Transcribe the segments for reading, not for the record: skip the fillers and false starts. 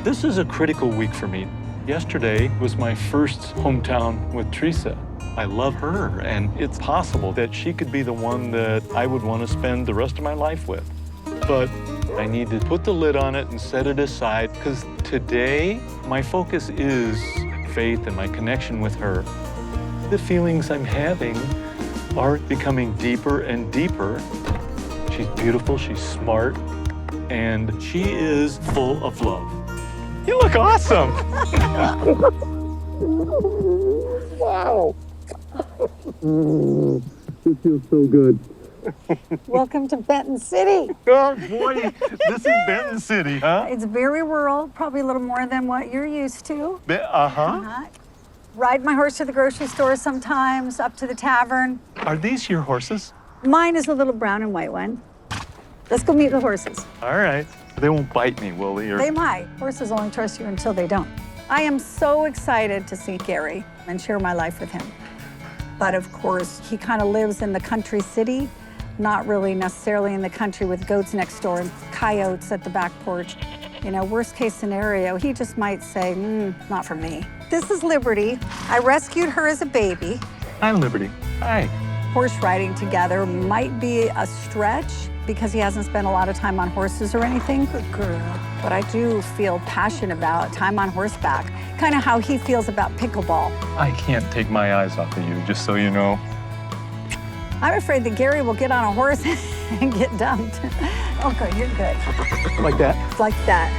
This is a critical week for me. Yesterday was my first hometown with Teresa. I love her, and it's possible that she could be the one that I would want to spend the rest of my life with. But I need to put the lid on it and set it aside, because today my focus is Faith and my connection with her. The feelings I'm having are becoming deeper and deeper. She's beautiful, she's smart, and she is full of love. You look awesome! Wow! This feels so good. Welcome to Benton City. Oh boy, this is Benton City, huh? It's very rural, probably a little more than what you're used to. Ride my horse to the grocery store sometimes, up to the tavern. Are these your horses? Mine is a little brown and white one. Let's go meet the horses. All right. They won't bite me, will they? They might. Horses only trust you until they don't. I am so excited to see Gerry and share my life with him. But of course, he kind of lives in the country city, not really necessarily in the country with goats next door and coyotes at the back porch. You know, worst case scenario, he just might say, not for me. This is Liberty. I rescued her as a baby. Hi, Liberty. Hi. Horse riding together might be a stretch because he hasn't spent a lot of time on horses or anything. Good girl. But I do feel passionate about time on horseback, kind of how he feels about pickleball. I can't take my eyes off of you, just so you know. I'm afraid that Gerry will get on a horse and get dumped. Okay, you're good. Like that? Like that.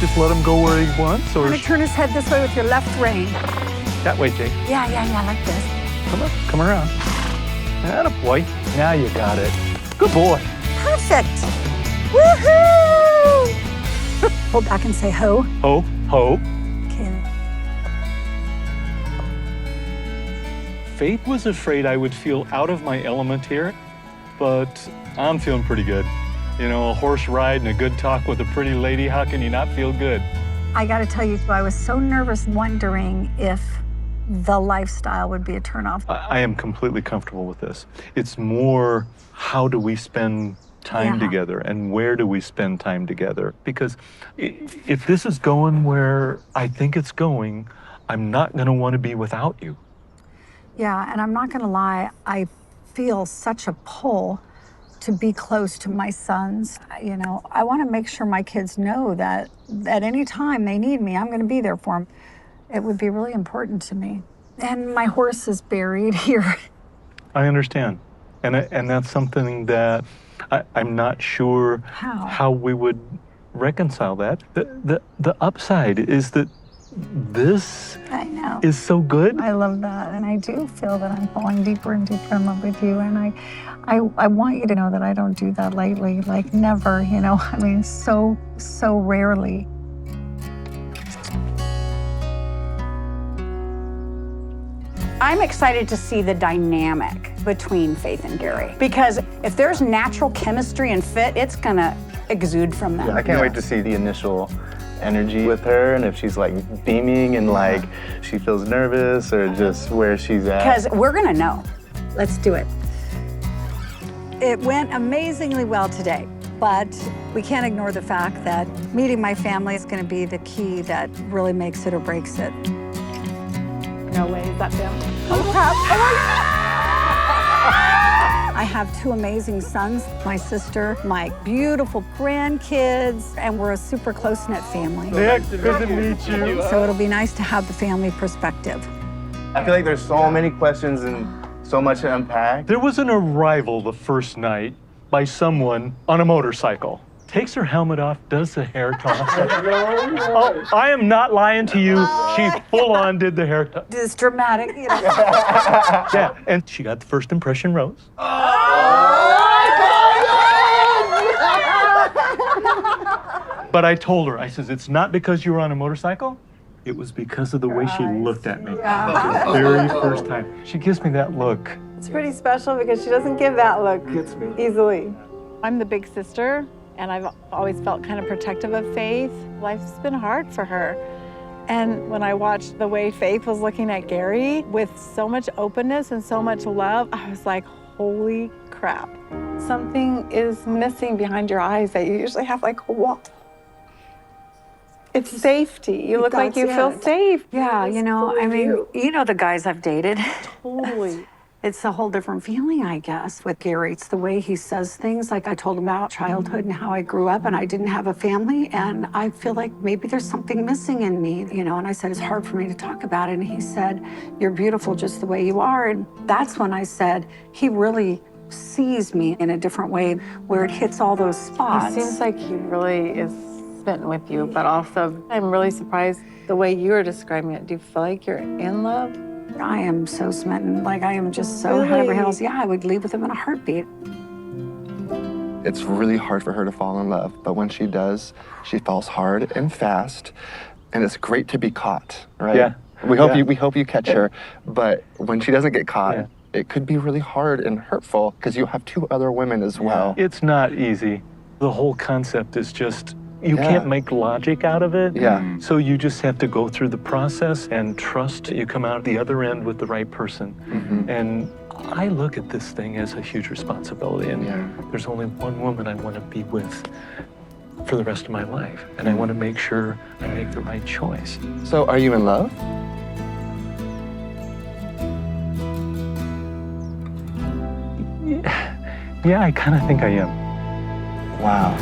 Just let him go where he wants, or? I'm gonna turn his head this way with your left rein. That way, Jake. Yeah, like this. Come on, come around. Attaboy. Now you got it. Good boy. Perfect. Woohoo! Hold back and say ho. Ho, ho. Okay. Faith was afraid I would feel out of my element here, but I'm feeling pretty good. You know, a horse ride and a good talk with a pretty lady, how can you not feel good? I gotta tell you, I was so nervous wondering if the lifestyle would be a turnoff. I am completely comfortable with this. It's more, how do we spend time together and where do we spend time together? Because if this is going where I think it's going, I'm not gonna wanna be without you. Yeah, and I'm not gonna lie, I feel such a pull to be close to my sons. You know, I wanna make sure my kids know that at any time they need me, I'm gonna be there for them. It would be really important to me. And my horse is buried here. I understand. And that's something that I'm not sure how we would reconcile that. The upside is that this I know. is so good. I love that. And I do feel that I'm falling deeper and deeper in love with you. And I want you to know that I don't do that lately, like never, you know, I mean, so rarely. I'm excited to see the dynamic between Faith and Gerry, because if there's natural chemistry and fit, it's gonna exude from them. Yeah, I can't wait to see the initial energy with her, and if she's like beaming and like she feels nervous or just where she's at. Because we're gonna know. Let's do it. It went amazingly well today, but we can't ignore the fact that meeting my family is gonna be the key that really makes it or breaks it. No way, is that them? Oh crap, oh my God! I have two amazing sons, my sister, my beautiful grandkids, and we're a super close-knit family. Nick, good to meet you. So it'll be nice to have the family perspective. I feel like there's so many questions and so much to unpack. There was an arrival the first night by someone on a motorcycle. Takes her helmet off, does the hair toss. Oh, I am not lying to you. She full on did the hair toss. This dramatic, you know. Yeah, and she got the first impression rose. But I told her, I says, it's not because you were on a motorcycle. It was because of the way she looked at me. The very first time. She gives me that look. It's pretty special because she doesn't give that look easily. I'm the big sister, and I've always felt kind of protective of Faith. Life's been hard for her. And when I watched the way Faith was looking at Gerry with so much openness and so much love, I was like, holy crap. Something is missing behind your eyes that you usually have like a wall. It's safety. You look like you feel safe. Yeah, you know, I mean, you know the guys I've dated. Totally. It's a whole different feeling, I guess, with Gerry. It's the way he says things. Like I told him about childhood and how I grew up and I didn't have a family. And I feel like maybe there's something missing in me, you know, and I said, it's hard for me to talk about it. And he said, you're beautiful just the way you are. And that's when I said, he really sees me in a different way where it hits all those spots. It seems like he really is smitten with you, but also I'm really surprised the way you were describing it. Do you feel like you're in love? I am so smitten. Like I am just so head over heels. Yeah, I would leave with him in a heartbeat. It's really hard for her to fall in love, but when she does, she falls hard and fast, and it's great to be caught, right? Yeah. We hope you catch her, but when she doesn't get caught, it could be really hard and hurtful because you have 2 other women as well. It's not easy. The whole concept is just, you can't make logic out of it. Yeah. So you just have to go through the process and trust you come out the other end with the right person. And I look at this thing as a huge responsibility. And there's only one woman I want to be with for the rest of my life. And I want to make sure I make the right choice. So are you in love? Yeah, I kind of think I am. Wow.